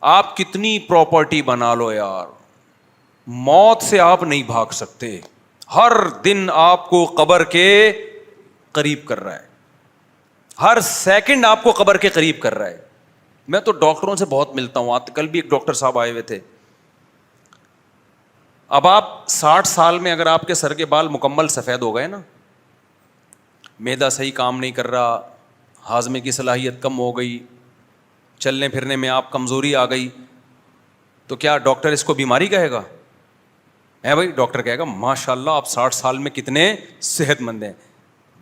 آپ کتنی پراپرٹی بنا لو یار, موت سے آپ نہیں بھاگ سکتے. ہر دن آپ کو قبر کے قریب کر رہا ہے, ہر سیکنڈ آپ کو قبر کے قریب کر رہا ہے. میں تو ڈاکٹروں سے بہت ملتا ہوں, کل بھی ایک ڈاکٹر صاحب آئے ہوئے تھے. اب آپ 60 سال میں اگر آپ کے سر کے بال مکمل سفید ہو گئے نا, معدہ صحیح کام نہیں کر رہا, ہاضمے کی صلاحیت کم ہو گئی, چلنے پھرنے میں آپ کمزوری آ گئی, تو کیا ڈاکٹر اس کو بیماری کہے گا؟ ہے بھائی, ڈاکٹر کہے گا ماشاء اللہ آپ 60 سال میں کتنے صحت مند ہیں.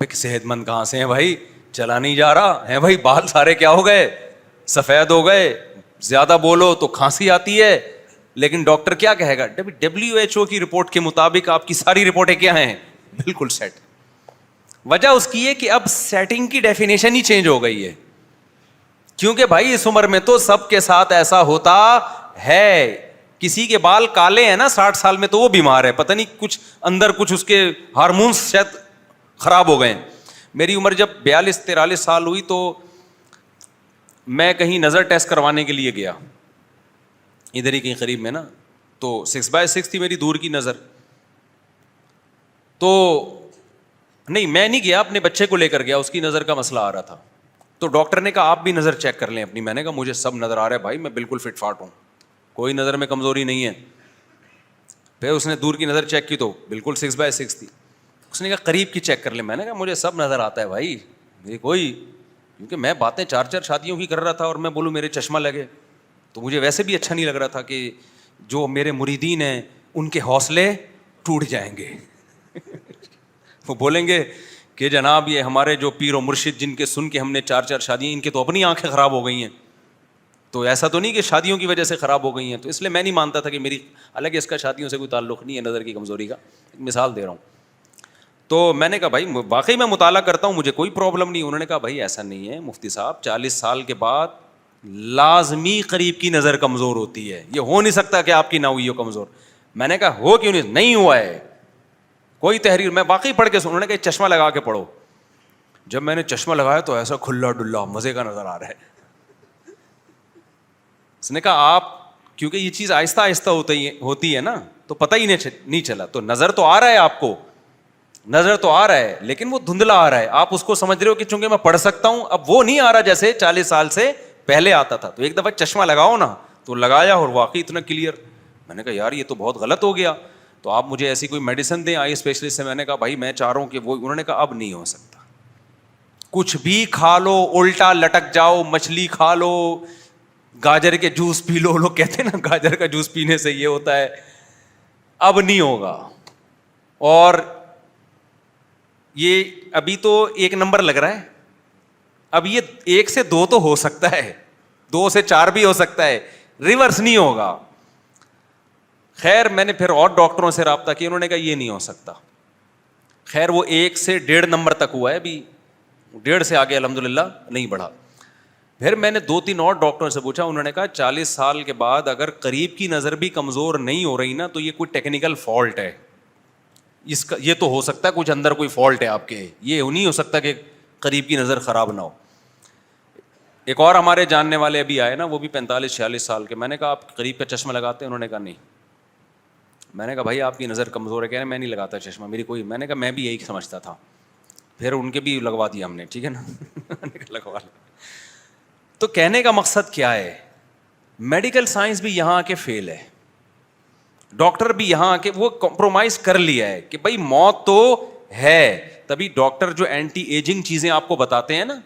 بھائی صحت مند کہاں سے ہیں بھائی, چلا نہیں جا رہا ہے بھائی, بال سارے کیا ہو گئے, سفید ہو گئے, زیادہ بولو تو کھانسی آتی ہے. لیکن ڈاکٹر کیا کہے گا؟ WHO کی رپورٹ کے مطابق آپ کی ساری رپورٹیں کیا ہیں, بالکل سیٹ. وجہ اس کی ہے کہ اب سیٹنگ کی ڈیفینیشن ہی چینج ہو گئی ہے, کیونکہ بھائی اس عمر میں تو سب کے ساتھ ایسا ہوتا ہے. کسی کے بال کالے ہیں نا 60 سال میں تو وہ بیمار ہے, پتہ نہیں کچھ اندر کچھ اس کے ہارمونس شاید خراب ہو گئے ہیں. میری عمر جب 42-43 سال ہوئی تو میں کہیں نظر ٹیسٹ کروانے کے لیے گیا, ادھر ہی کہیں قریب میں نا, تو 6/6 تھی میری دور کی نظر. تو نہیں میں نہیں گیا, اپنے بچے کو لے کر گیا, اس کی نظر کا مسئلہ آ رہا تھا. تو ڈاکٹر نے کہا آپ بھی نظر چیک کر لیں اپنی. میں نے کہا مجھے سب نظر آ رہا ہے بھائی, میں بالکل فٹ فاٹ ہوں, کوئی نظر میں کمزوری نہیں ہے. پھر اس نے دور کی نظر چیک کی تو بالکل 6/6 تھی. اس نے کہا قریب کی چیک کر لیں. میں نے کہا مجھے سب نظر آتا ہے بھائی, میری کوئی, کیونکہ میں باتیں 4 شادیوں کی کر رہا تھا, اور میں بولوں میرے چشمہ لگے تو مجھے ویسے بھی اچھا نہیں لگ رہا تھا کہ جو میرے مریدین ہیں ان کے حوصلے ٹوٹ جائیں گے. وہ بولیں گے کہ جناب یہ ہمارے جو پیر و مرشد جن کے سن کے ہم نے 4 شادیاں, ان کے تو اپنی آنکھیں خراب ہو گئی ہیں, تو ایسا تو نہیں کہ شادیوں کی وجہ سے خراب ہو گئی ہیں. تو اس لیے میں نہیں مانتا تھا کہ میری, حالانکہ اس کا شادیوں سے کوئی تعلق نہیں ہے, نظر کی کمزوری کا ایک مثال دے رہا ہوں. تو میں نے کہا بھائی واقعی میں مطالعہ کرتا ہوں, مجھے کوئی پرابلم نہیں. انہوں نے کہا بھائی ایسا نہیں ہے مفتی صاحب, 40 سال کے بعد لازمی قریب کی نظر کمزور ہوتی ہے, یہ ہو نہیں سکتا کہ آپ کی نہ ہوئی ہو کمزور. میں نے کہا ہو کیوں نہیں ہوا ہے, کوئی تحریر, میں واقعی پڑھ کے انہوں نے کہا چشمہ لگا کے پڑھو. جب میں نے چشمہ لگایا تو ایسا کھلا ڈلا مزے کا نظر آ رہا ہے. اس نے کہا آپ, کیونکہ یہ چیز آہستہ آہستہ ہوتی ہے نا, تو پتہ ہی نہیں چلا. تو نظر تو آ رہا ہے آپ کو, نظر تو آ رہا ہے, لیکن وہ دھندلا آ رہا ہے. آپ اس کو سمجھ رہے ہو کہ چونکہ میں پڑھ سکتا ہوں, اب وہ نہیں آ رہا جیسے 40 سال سے پہلے آتا تھا. تو ایک دفعہ چشمہ لگاؤ نا, تو لگایا اور واقعی اتنا کلیئر. میں نے کہا یار یہ تو بہت غلط ہو گیا, تو آپ مجھے ایسی کوئی میڈیسن دیں آئی اسپیشلسٹ سے. میں نے کہا بھائی میں چاہ رہا ہوں کہ وہ, انہوں نے کہا اب نہیں ہو سکتا, کچھ بھی کھا لو الٹا لٹک جاؤ, مچھلی کھا لو, گاجر کے جوس پی لو, لوگ کہتے ہیں نا گاجر کا جوس پینے سے یہ ہوتا ہے, اب نہیں ہوگا. اور یہ ابھی تو 1 نمبر لگ رہا ہے, اب یہ 1 سے 2 تو ہو سکتا ہے, 2 سے 4 بھی ہو سکتا ہے, ریورس نہیں ہوگا. خیر میں نے پھر اور ڈاکٹروں سے رابطہ کیا, انہوں نے کہا یہ نہیں ہو سکتا. خیر وہ 1 سے 1.5 نمبر تک ہوا ہے, ابھی 1.5 سے آگے الحمدللہ نہیں بڑھا. پھر میں نے 2-3 اور ڈاکٹروں سے پوچھا, انہوں نے کہا 40 سال کے بعد اگر قریب کی نظر بھی کمزور نہیں ہو رہی نا, تو یہ کوئی ٹیکنیکل فالٹ ہے, اس کا یہ تو ہو سکتا ہے کچھ اندر کوئی فالٹ ہے آپ کے, یہ نہیں ہو سکتا کہ قریب کی نظر خراب نہ ہو. ایک اور ہمارے جاننے والے ابھی آئے نا, وہ بھی 45-46 سال کے. میں نے کہا آپ قریب کا چشمہ لگاتے ہیں؟ انہوں نے کہا نہیں. میں نے کہا بھائی آپ کی نظر کمزور ہے. کہہ رہے میں نہیں لگاتا چشمہ, میری کوئی. میں نے کہا میں بھی یہی سمجھتا تھا. پھر ان کے بھی لگوا دیا ہم نے, ٹھیک ہے نا, لگوا لیا. تو کہنے کا مقصد کیا ہے, میڈیکل سائنس بھی یہاں آ کے فیل ہے, ڈاکٹر بھی یہاں آ کے وہ کمپرومائز کر لیا ہے کہ بھائی موت تو ہے. تبھی ڈاکٹر جو اینٹی ایجنگ چیزیں آپ کو بتاتے ہیں نا,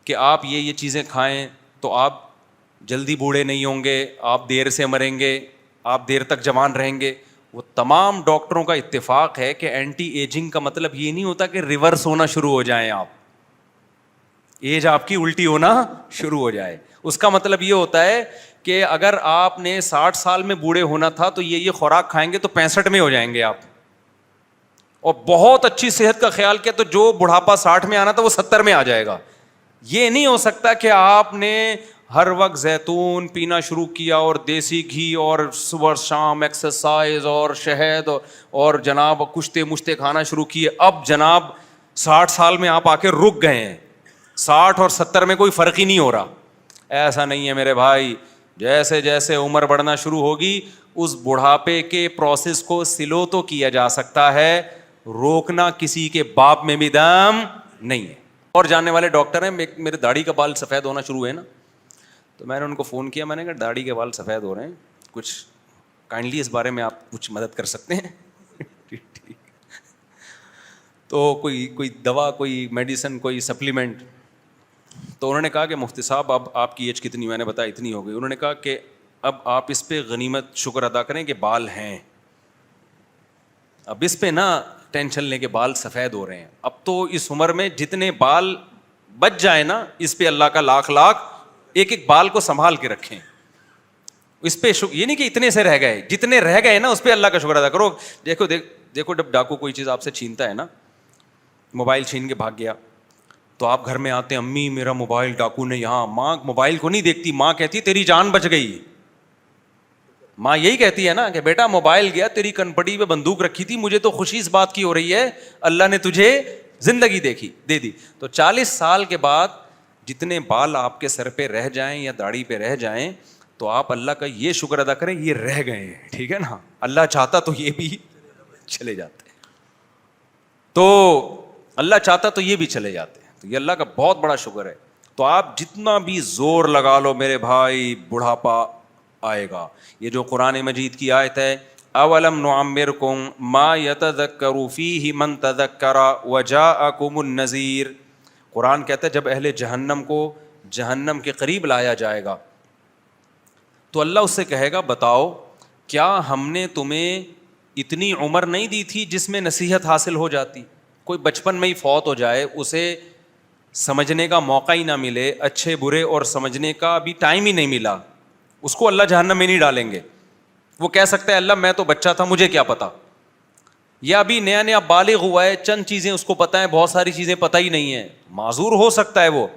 کہ آپ یہ چیزیں کھائیں تو آپ جلدی بوڑھے نہیں ہوں گے, آپ دیر سے مریں گے, آپ دیر تک جوان رہیں گے, وہ تمام ڈاکٹروں کا اتفاق ہے کہ اینٹی ایجنگ کا مطلب یہ نہیں ہوتا کہ ریورس ہونا شروع ہو جائیں آپ, ایج آپ کی الٹی ہونا شروع ہو جائے. اس کا مطلب یہ ہوتا ہے کہ اگر آپ نے 60 سال میں بوڑھے ہونا تھا تو یہ خوراک کھائیں گے تو 65 میں ہو جائیں گے آپ, اور بہت اچھی صحت کا خیال کیا تو جو بڑھاپا 60 میں آنا تھا وہ 70 میں آ جائے گا. یہ نہیں ہو سکتا کہ آپ نے ہر وقت زیتون پینا شروع کیا اور دیسی گھی اور صبح شام ایکسرسائز اور شہد اور جناب کشتے مشتے کھانا شروع کیے, اب جناب 60 سال میں آپ آ کے رک گئے ہیں, 60 اور 70 میں کوئی فرق ہی نہیں ہو رہا. ایسا نہیں ہے میرے بھائی, جیسے جیسے عمر بڑھنا شروع ہوگی اس بڑھاپے کے پروسیس کو سلو تو کیا جا سکتا ہے, روکنا کسی کے باپ میں بھی دم نہیں ہے. اور جاننے والے ڈاکٹر ہیں, میرے داڑھی کا بال سفید ہونا شروع ہوئے نا, تو میں نے ان کو فون کیا, میں نے کہا داڑھی کے بال سفید ہو رہے ہیں, کچھ کائنڈلی اس بارے میں آپ کچھ مدد کر سکتے ہیں؟ تو کوئی دوا, کوئی میڈیسن, کوئی سپلیمنٹ. تو انہوں نے کہا کہ مفتی صاحب اب آپ کی ایج کتنی؟ میں نے بتایا اتنی ہو گئی. انہوں نے کہا کہ اب آپ اس پہ غنیمت شکر ادا کریں کہ بال ہیں, اب اس پہ نہ ٹینشن لیں کہ بال سفید ہو رہے ہیں. اب تو اس عمر میں جتنے بال بچ جائیں نا, اس پہ اللہ کا لاکھ لاکھ, ایک ایک بال کو سنبھال کے رکھیں. اس پہ یہ نہیں کہ اتنے سے رہ گئے, جتنے رہ گئے نا اس پہ اللہ کا شکر ادا کرو. دیکھو جب ڈاکو کوئی چیز آپ سے چھینتا ہے نا, موبائل چھین کے بھاگ گیا, تو آپ گھر میں آتے ہیں, امی میرا موبائل ڈاکو نے یہاں. ماں موبائل کو نہیں دیکھتی, ماں کہتی تیری جان بچ گئی. ماں یہی کہتی ہے نا کہ بیٹا موبائل گیا, تیری کنپٹی پہ بندوق رکھی تھی, مجھے تو خوشی اس بات کی ہو رہی ہے اللہ نے تجھے زندگی دے دی. تو 40 سال کے بعد جتنے بال آپ کے سر پہ رہ جائیں یا داڑھی پہ رہ جائیں, تو آپ اللہ کا یہ شکر ادا کریں یہ رہ گئے ہیں, ٹھیک ہے نا. اللہ چاہتا تو یہ بھی چلے جاتے, تو اللہ چاہتا تو یہ بھی چلے جاتے ہیں. تو یہ اللہ کا بہت بڑا شکر ہے. تو آپ جتنا بھی زور لگا لو میرے بھائی, بڑھاپا آئے گا. یہ جو قرآن مجید کی آیت ہے, اولم نعمرکم ما یتذکر فیہ من تذکر وجاءکم النذیر, قرآن کہتا ہے جب اہل جہنم کو جہنم کے قریب لایا جائے گا تو اللہ اس سے کہے گا بتاؤ کیا ہم نے تمہیں اتنی عمر نہیں دی تھی جس میں نصیحت حاصل ہو جاتی؟ کوئی بچپن میں ہی فوت ہو جائے, اسے سمجھنے کا موقع ہی نہ ملے, اچھے برے اور سمجھنے کا بھی ٹائم ہی نہیں ملا, اس کو اللہ جہنم میں نہیں ڈالیں گے. وہ کہہ سکتا ہے اللہ میں تو بچہ تھا مجھے کیا پتا, یا ابھی نیا نیا بالغ ہوا ہے, چند چیزیں اس کو پتا ہے, بہت ساری چیزیں پتہ ہی نہیں ہے, معذور ہو سکتا ہے وہ.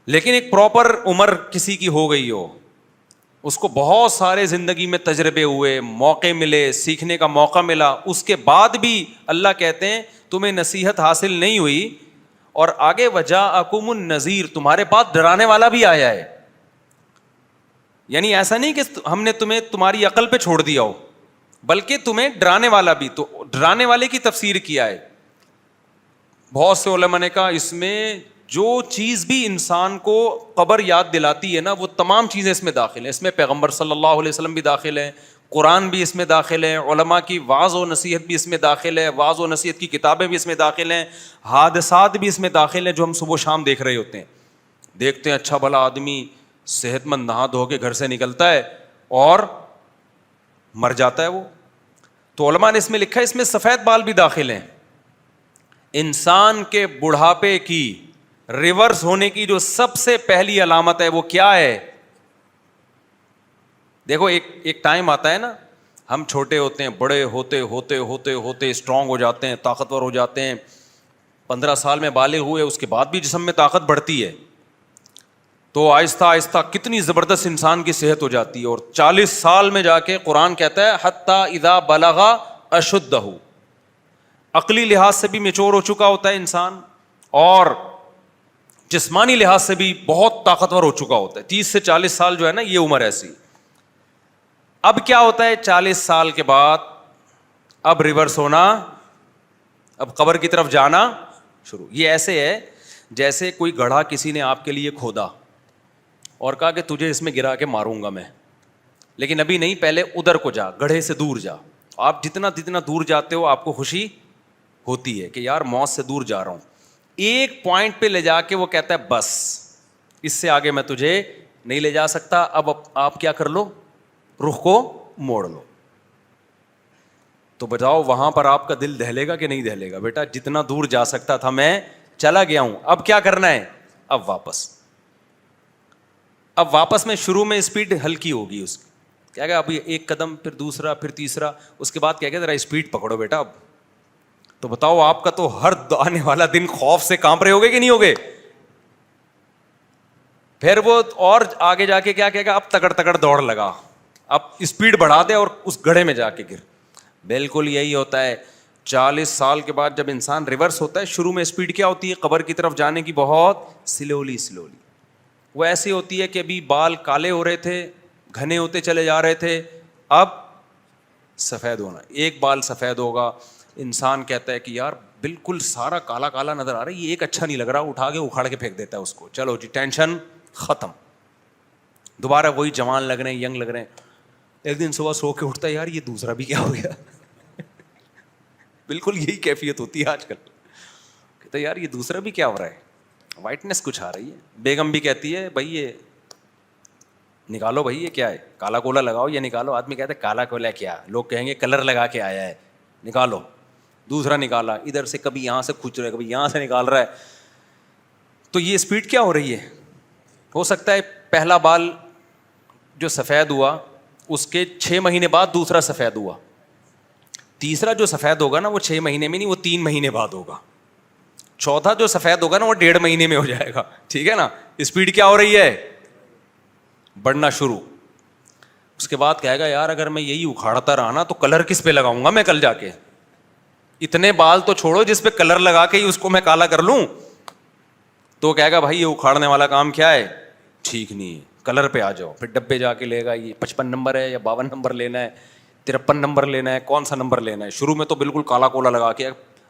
لیکن ایک پراپر عمر کسی کی ہو گئی ہو, اس کو بہت سارے زندگی میں تجربے ہوئے, موقع ملے, سیکھنے کا موقع ملا, اس کے بعد بھی اللہ کہتے ہیں تمہیں نصیحت حاصل نہیں ہوئی, اور آگے وجاءکم النذیر, تمہارے پاس ڈرانے والا بھی آیا ہے. یعنی ایسا نہیں کہ ہم نے تمہیں تمہاری عقل پہ چھوڑ دیا ہو, بلکہ تمہیں ڈرانے والا بھی. تو ڈرانے والے کی تفسیر کیا ہے بہت سے علماء نے کہا اس میں جو چیز بھی انسان کو قبر یاد دلاتی ہے نا, وہ تمام چیزیں اس میں داخل ہیں. اس میں پیغمبر صلی اللہ علیہ وسلم بھی داخل ہیں, قرآن بھی اس میں داخل ہے, علماء کی وعظ و نصیحت بھی اس میں داخل ہے, وعظ و نصیحت کی کتابیں بھی اس میں داخل ہیں, حادثات بھی اس میں داخل ہیں جو ہم صبح و شام دیکھ رہے ہوتے ہیں. دیکھتے ہیں اچھا بھلا آدمی صحت مند نہا دھو کے گھر سے نکلتا ہے اور مر جاتا ہے وہ. تو علماء نے اس میں لکھا ہے اس میں سفید بال بھی داخل ہیں. انسان کے بڑھاپے کی ریورس ہونے کی جو سب سے پہلی علامت ہے وہ کیا ہے؟ دیکھو ایک ٹائم آتا ہے نا, ہم چھوٹے ہوتے ہیں, بڑے ہوتے ہوتے ہوتے ہوتے اسٹرانگ ہو جاتے ہیں, طاقتور ہو جاتے ہیں. 15 سال میں بالغ ہوئے, اس کے بعد بھی جسم میں طاقت بڑھتی ہے, تو آہستہ آہستہ کتنی زبردست انسان کی صحت ہو جاتی ہے. اور 40 سال میں جا کے قرآن کہتا ہے حتی اذا بلغ اشدہ, عقلی لحاظ سے بھی میچور ہو چکا ہوتا ہے انسان, اور جسمانی لحاظ سے بھی بہت طاقتور ہو چکا ہوتا ہے. 30 سے 40 سال جو ہے نا, یہ عمر ایسی. اب کیا ہوتا ہے 40 سال کے بعد, اب ریورس ہونا, اب قبر کی طرف جانا شروع. یہ ایسے ہے جیسے کوئی گڑھا کسی نے آپ کے لیے کھودا اور کہا کہ تجھے اس میں گرا کے ماروں گا میں, لیکن ابھی نہیں, پہلے ادھر کو جا, گڑھے سے دور جا. آپ جتنا دور جاتے ہو آپ کو خوشی ہوتی ہے کہ یار موت سے دور جا رہا ہوں. ایک پوائنٹ پہ لے جا کے وہ کہتا ہے بس اس سے آگے میں تجھے نہیں لے جا سکتا, اب آپ کیا کر لو, رخ کو موڑ لو. تو بتاؤ وہاں پر آپ کا دل دہلے گا کہ نہیں دہلے گا؟ بیٹا جتنا دور جا سکتا تھا میں چلا گیا ہوں, اب کیا کرنا ہے, اب واپس میں شروع میں اسپیڈ ہلکی ہوگی اس کی, کیا کہ اب ایک قدم, پھر دوسرا, پھر تیسرا, اس کے بعد کیا کہ ذرا اسپیڈ پکڑو بیٹا اب. تو بتاؤ آپ کا تو ہر آنے والا دن خوف سے کانپ رہے ہوگے کہ نہیں ہوگے؟ پھر وہ اور آگے جا کے کیا کہے گا, اب تکڑ دوڑ لگا, اب اسپیڈ بڑھا دے اور اس گڑھے میں جا کے گر. بالکل یہی ہوتا ہے 40 سال کے بعد جب انسان ریورس ہوتا ہے. شروع میں اسپیڈ کیا ہوتی ہے, قبر کی طرف جانے کی, بہت سلولی. وہ ایسی ہوتی ہے کہ ابھی بال کالے ہو رہے تھے, گھنے ہوتے چلے جا رہے تھے, اب سفید ہونا, ایک بال سفید ہوگا, انسان کہتا ہے کہ یار بالکل سارا کالا کالا نظر آ رہا ہے, یہ ایک اچھا نہیں لگ رہا, اٹھا کے اکھاڑ کے پھینک دیتا ہے اس کو, چلو جی ٹینشن ختم, دوبارہ وہی جوان لگ رہے ہیں, ینگ لگ رہے ہیں. ایک دن صبح سو کے اٹھتا ہے, یار یہ دوسرا بھی کیا ہو گیا. بالکل یہی کیفیت ہوتی ہے آج کل, کہتا ہے یار یہ دوسرا بھی کیا ہو رہا ہے, وائٹنس کچھ آ رہی ہے. بیگم بھی کہتی ہے بھائی یہ نکالو, بھائی یہ کیا ہے, کالا کولا لگاؤ, یہ نکالو. آدمی کہتا ہے کالا کولا کیا, لوگ کہیں گے کلر لگا کے آیا ہے, نکالو. دوسرا نکالا, ادھر سے کبھی یہاں سے کھچ رہا ہے, کبھی یہاں سے نکال رہا ہے. تو یہ اسپیڈ کیا ہو رہی ہے؟ ہو سکتا ہے پہلا بال جو سفید ہوا اس کے 6 مہینے بعد دوسرا سفید ہوا, تیسرا جو سفید ہوگا نا وہ 6 مہینے میں نہیں, وہ 3 مہینے بعد ہوگا, چوتھا جو سفید ہوگا نا وہ 1.5 مہینے میں ہو جائے گا. ٹھیک ہے نا, اسپیڈ کیا ہو رہی ہے؟ بڑھنا شروع. اس کے بعد کہے گا یار اگر میں یہی اکھاڑتا رہا نا تو کلر کس پہ لگاؤں گا میں کل جا کے, اتنے بال تو چھوڑو جس پہ کلر لگا کے ہی اس کو میں کالا کر لوں. تو کہے گا بھائی یہ اکھاڑنے والا کام کیا ہے, ٹھیک نہیں ہے, کلر پہ آ جاؤ. پھر ڈبے جا کے لے گا, یہ 55 نمبر ہے یا 52 نمبر لینا ہے, 53 نمبر لینا ہے, کون سا نمبر لینا ہے. شروع میں تو بالکل کالا کولا لگا کے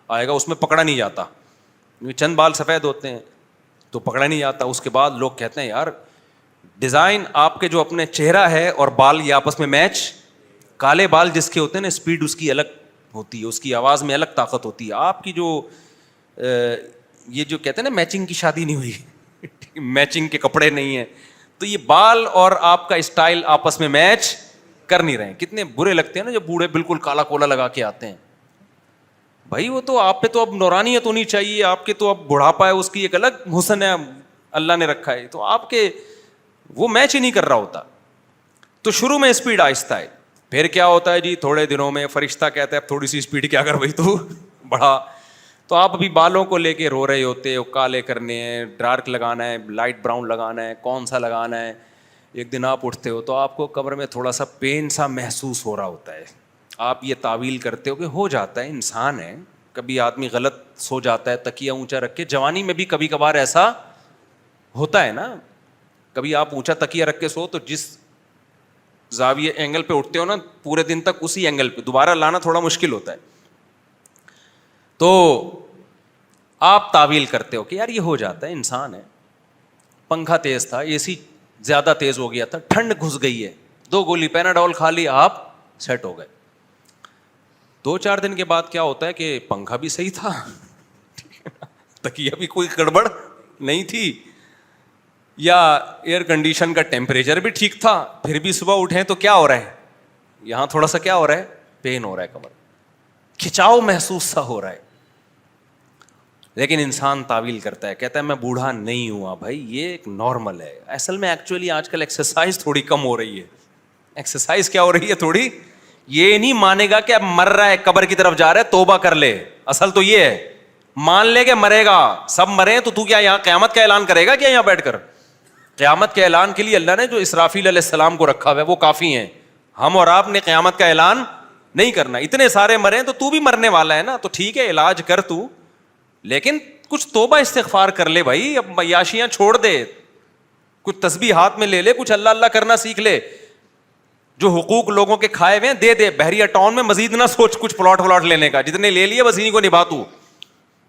آئے گا, اس میں پکڑا نہیں جاتا, چند بال سفید ہوتے ہیں تو پکڑا نہیں جاتا. اس کے بعد لوگ کہتے ہیں یار ڈیزائن آپ کے جو اپنے چہرہ ہے اور بال یہ آپس میں میچ, کالے بال جس کے ہوتے ہیں نا اسپیڈ اس کی الگ ہوتی ہے, اس کی آواز میں الگ طاقت ہوتی ہے. آپ کی جو یہ جو کہتے ہیں نا میچنگ کی شادی نہیں ہوئی, میچنگ کے کپڑے نہیں ہیں, تو یہ بال اور آپ کا اسٹائل آپس میں میچ کر نہیں رہے ہیں. کتنے برے لگتے ہیں نا جو بوڑھے بالکل کالا کولا لگا کے آتے ہیں. بھائی وہ تو آپ پہ تو اب نورانیت ہونی چاہیے, آپ کے تو اب بڑھاپا ہے, اس کی ایک الگ حسن ہے اللہ نے رکھا ہے, تو آپ کے وہ میچ ہی نہیں کر رہا ہوتا. تو شروع میں اسپیڈ آہستہ ہے, پھر کیا ہوتا ہے جی تھوڑے دنوں میں فرشتہ کہتا ہے اب تھوڑی سی اسپیڈ کیا کر بھائی تو بڑھا. تو آپ ابھی بالوں کو لے کے رو رہے ہوتے ہو, کالے کرنے ہیں, ڈارک لگانا ہے, لائٹ براؤن لگانا ہے, کون سا لگانا ہے. ایک دن آپ اٹھتے ہو تو آپ کو کمر میں تھوڑا سا پین سا محسوس ہو رہا ہوتا ہے. آپ یہ تعویل کرتے ہو کہ ہو جاتا ہے, انسان ہے, کبھی آدمی غلط سو جاتا ہے تکیہ اونچا رکھ کے. جوانی میں بھی کبھی کبھار ایسا ہوتا ہے نا, کبھی آپ اونچا تکیہ رکھ کے سو تو جس زاویے اینگل پہ اٹھتے ہو نا پورے دن تک اسی اینگل پہ دوبارہ لانا تھوڑا مشکل ہوتا ہے. تو آپ تعویل کرتے ہو کہ یار یہ ہو جاتا ہے, انسان ہے. پنکھا تیز تھا, اے سی زیادہ تیز ہو گیا تھا, ٹھنڈ گھس گئی ہے, 2 گولی پیناڈول کھا لی, آپ سیٹ ہو گئے. 2-4 دن کے بعد کیا ہوتا ہے کہ پنکھا بھی صحیح تھا, تکیہ بھی کوئی گڑبڑ نہیں تھی, یا ایئر کنڈیشن کا ٹیمپریچر بھی ٹھیک تھا, پھر بھی صبح اٹھیں تو کیا ہو رہا ہے, یہاں تھوڑا سا کیا ہو رہا ہے, پین ہو رہا ہے, کمر کھچاؤ محسوس سا ہو رہا ہے. لیکن انسان تعویل کرتا ہے, کہتا ہے میں بوڑھا نہیں ہوا. بھائی یہ ایک نارمل ہے. اصل میں ایکچولی آج کل ایکسرسائز تھوڑی کم ہو رہی ہے. ایکسرسائز کیا ہو رہی ہے تھوڑی, یہ نہیں مانے گا کہ اب مر رہا ہے قبر کی طرف جا رہا ہے, توبہ کر لے. اصل تو یہ ہے, مان لے کہ مرے گا, سب مرے تو کیا یہاں قیامت کا اعلان کرے گا کیا یہاں بیٹھ کر؟ قیامت کے اعلان کے لیے اللہ نے جو اسرافیل علیہ السلام کو رکھا ہوا ہے وہ کافی ہیں. ہم اور آپ نے قیامت کا اعلان نہیں کرنا. اتنے سارے مرے تو بھی مرنے والا ہے نا, تو ٹھیک ہے علاج کر تو, لیکن کچھ توبہ استغفار کر لے بھائی. اب عیاشیاں چھوڑ دے, کچھ تسبیح ہاتھ میں لے لے, کچھ اللہ اللہ کرنا سیکھ لے. جو حقوق لوگوں کے کھائے ہوئے ہیں دے دے. بحریہ ٹاؤن میں مزید نہ سوچ کچھ پلاٹ لینے کا, جتنے لے لیے بس انہیں کو نبھا. تو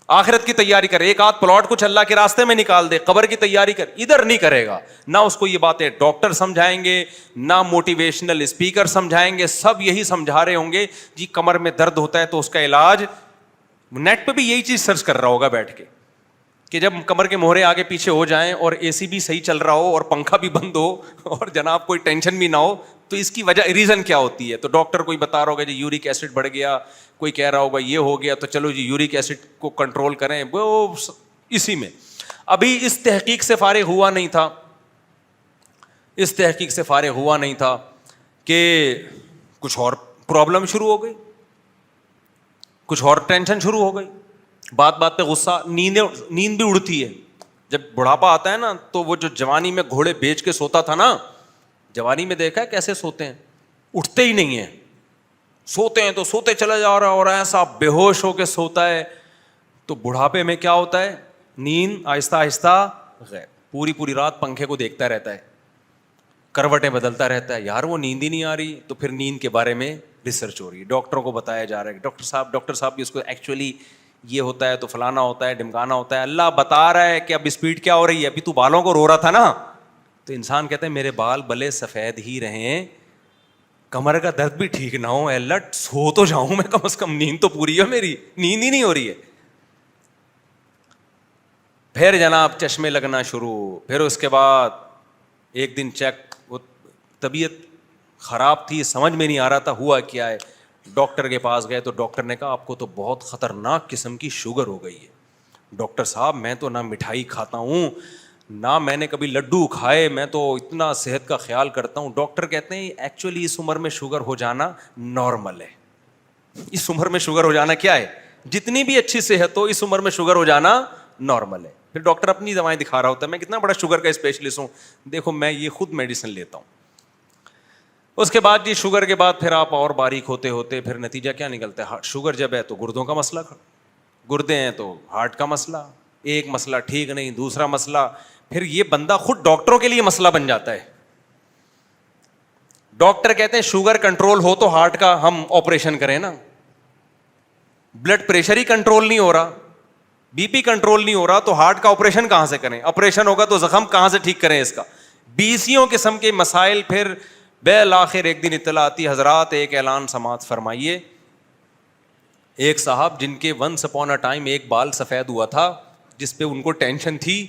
آخرت کی تیاری کر, ایک آدھ پلاٹ کچھ اللہ کے راستے میں نکال دے, قبر کی تیاری کر. ادھر نہیں کرے گا, نہ اس کو یہ باتیں ڈاکٹر سمجھائیں گے, نہ موٹیویشنل اسپیکر سمجھائیں گے. سب یہی سمجھا رہے ہوں گے جی کمر میں درد ہوتا ہے تو اس کا علاج. نیٹ پہ بھی یہی چیز سرچ کر رہا ہوگا بیٹھ کے کہ جب کمر کے مہرے آگے پیچھے ہو جائیں اور اے سی بھی صحیح چل رہا ہو اور پنکھا بھی بند ہو اور جناب کوئی ٹینشن بھی نہ ہو, تو اس کی وجہ ریزن کیا ہوتی ہے. تو ڈاکٹر کوئی بتا رہا ہوگا جی یورک ایسڈ بڑھ گیا, کوئی کہہ رہا ہوگا یہ ہو گیا, تو چلو جی یورک ایسڈ کو کنٹرول کریں. وہ اسی میں ابھی اس تحقیق سے فارغ ہوا نہیں تھا کہ کچھ اور پرابلم شروع ہو گئی, کچھ اور ٹینشن شروع ہو گئی, بات بات پہ غصہ, نیند بھی اڑتی ہے. جب بڑھاپا آتا ہے نا تو وہ جو جوانی میں گھوڑے بیچ کے سوتا تھا نا, جوانی میں دیکھا ہے کیسے سوتے ہیں, اٹھتے ہی نہیں ہیں, سوتے ہیں تو سوتے چلا جا رہا اور ایسا بے ہوش ہو کے سوتا ہے. تو بڑھاپے میں کیا ہوتا ہے, نیند آہستہ آہستہ غائب. پوری پوری رات پنکھے کو دیکھتا رہتا ہے, کروٹیں بدلتا رہتا ہے, یار وہ نیند ہی نہیں آ رہی. تو پھر نیند کے بارے میں ریسرچ ہو رہی ہے, ڈاکٹروں کو بتایا جا رہا ہے کہ ڈاکٹر صاحب اس کو ایکچولی یہ ہوتا ہے, تو فلانا ہوتا ہے, ڈمکانا ہوتا ہے. اللہ بتا رہا ہے کہ اب اسپیڈ کیا ہو رہی ہے, ابھی تو بالوں کو رو رہا تھا نا. تو انسان کہتا ہے میرے بال بلے سفید ہی رہیں, کمر کا درد بھی ٹھیک نہ ہو, اللہ سو تو جاؤں میں کم از کم, نیند تو پوری ہے میری, نیند ہی نہیں ہو رہی ہے. پھر جناب چشمے لگنا شروع. پھر اس کے بعد ایک دن چیک, وہ طبیعت خراب تھی, سمجھ میں نہیں آ رہا تھا ہوا کیا ہے. ڈاکٹر کے پاس گئے تو ڈاکٹر نے کہا آپ کو تو بہت خطرناک قسم کی شوگر ہو گئی ہے. ڈاکٹر صاحب میں تو نہ مٹھائی کھاتا ہوں, نہ میں نے کبھی لڈو کھائے, میں تو اتنا صحت کا خیال کرتا ہوں. ڈاکٹر کہتے ہیں ایکچولی اس عمر میں شوگر ہو جانا نارمل ہے. اس عمر میں شوگر ہو جانا کیا ہے, جتنی بھی اچھی صحت ہو اس عمر میں شوگر ہو جانا نارمل ہے. پھر ڈاکٹر اپنی دوائیں دکھا رہا ہوتا ہے, میں کتنا بڑا شوگر کا اسپیشلسٹ ہوں, دیکھو میں یہ خود میڈیسن لیتا ہوں. اس کے بعد جی شوگر کے بعد پھر آپ اور باریک ہوتے ہوتے پھر نتیجہ کیا نکلتا ہے, شوگر جب ہے تو گردوں کا مسئلہ, گردے ہیں تو ہارٹ کا مسئلہ, ایک مسئلہ ٹھیک نہیں دوسرا مسئلہ. پھر یہ بندہ خود ڈاکٹروں کے لیے مسئلہ بن جاتا ہے. ڈاکٹر کہتے ہیں شوگر کنٹرول ہو تو ہارٹ کا ہم آپریشن کریں نا, بلڈ پریشر ہی کنٹرول نہیں ہو رہا, بی پی کنٹرول نہیں ہو رہا, تو ہارٹ کا آپریشن کہاں سے کریں, آپریشن ہوگا تو زخم کہاں سے ٹھیک کریں اس کا. بیسیوں قسم کے مسائل. پھر بالآخر ایک دن اطلاع آتی, حضرات ایک اعلان سماعت فرمائیے. ایک صاحب جن کے ونس اپون اے ٹائم ایک بال سفید ہوا تھا, جس پہ ان کو ٹینشن تھی,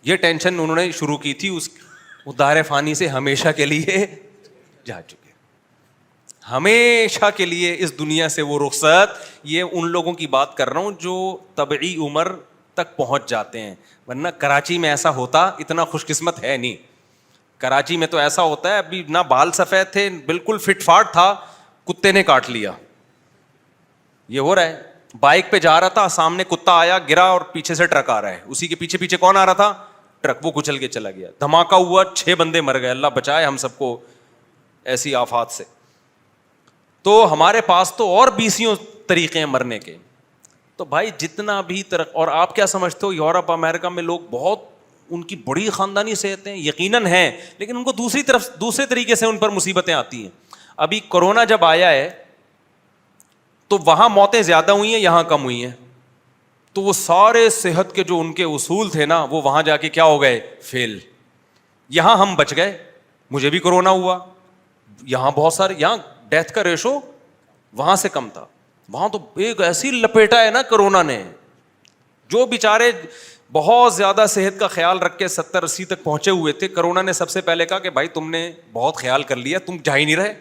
یہ ٹینشن انہوں نے شروع کی تھی, اس دار فانی سے ہمیشہ کے لیے جا چکے, ہمیشہ کے لیے اس دنیا سے وہ رخصت. یہ ان لوگوں کی بات کر رہا ہوں جو طبعی عمر تک پہنچ جاتے ہیں, ورنہ کراچی میں ایسا ہوتا اتنا خوش قسمت ہے نہیں. کراچی میں تو ایسا ہوتا ہے, ابھی نہ بال سفید تھے, بالکل فٹ فاٹ تھا, کتے نے کاٹ لیا. یہ ہو رہا ہے. بائک پہ جا رہا تھا, سامنے کتا آیا, گرا, اور پیچھے سے ٹرک آ رہا ہے, اسی کے پیچھے پیچھے کون آ رہا تھا, ٹرک, وہ کچل کے چلا گیا, دھماکہ ہوا, 6 بندے مر گئے. اللہ بچائے ہم سب کو ایسی آفات سے. تو ہمارے پاس تو اور بیسیوں طریقے ہیں مرنے کے. تو بھائی جتنا بھی اور آپ کیا سمجھتے ہو, یورپ امریکہ میں لوگ بہت ان کی بڑی خاندانی صحت ہیں, یقیناً ہیں, لیکن ان کو دوسرے طریقے سے ان پر مصیبتیں آتی ہیں. ابھی کورونا جب آیا ہے تو وہاں موتیں زیادہ ہوئی ہیں, یہاں کم ہوئی ہیں. تو وہ سارے صحت کے جو ان کے اصول تھے نا, وہ وہاں جا کے کیا ہو گئے, فیل. یہاں ہم بچ گئے, مجھے بھی کورونا ہوا, یہاں بہت سارے, یہاں ڈیتھ کا ریشو وہاں سے کم تھا, وہاں تو ایک ایسی لپیٹا ہے نا کرونا نے, جو بیچارے بہت زیادہ صحت کا خیال رکھ کے 70-80 تک پہنچے ہوئے تھے, کرونا نے سب سے پہلے کہا کہ بھائی تم نے بہت خیال کر لیا, تم جا ہی نہیں رہے.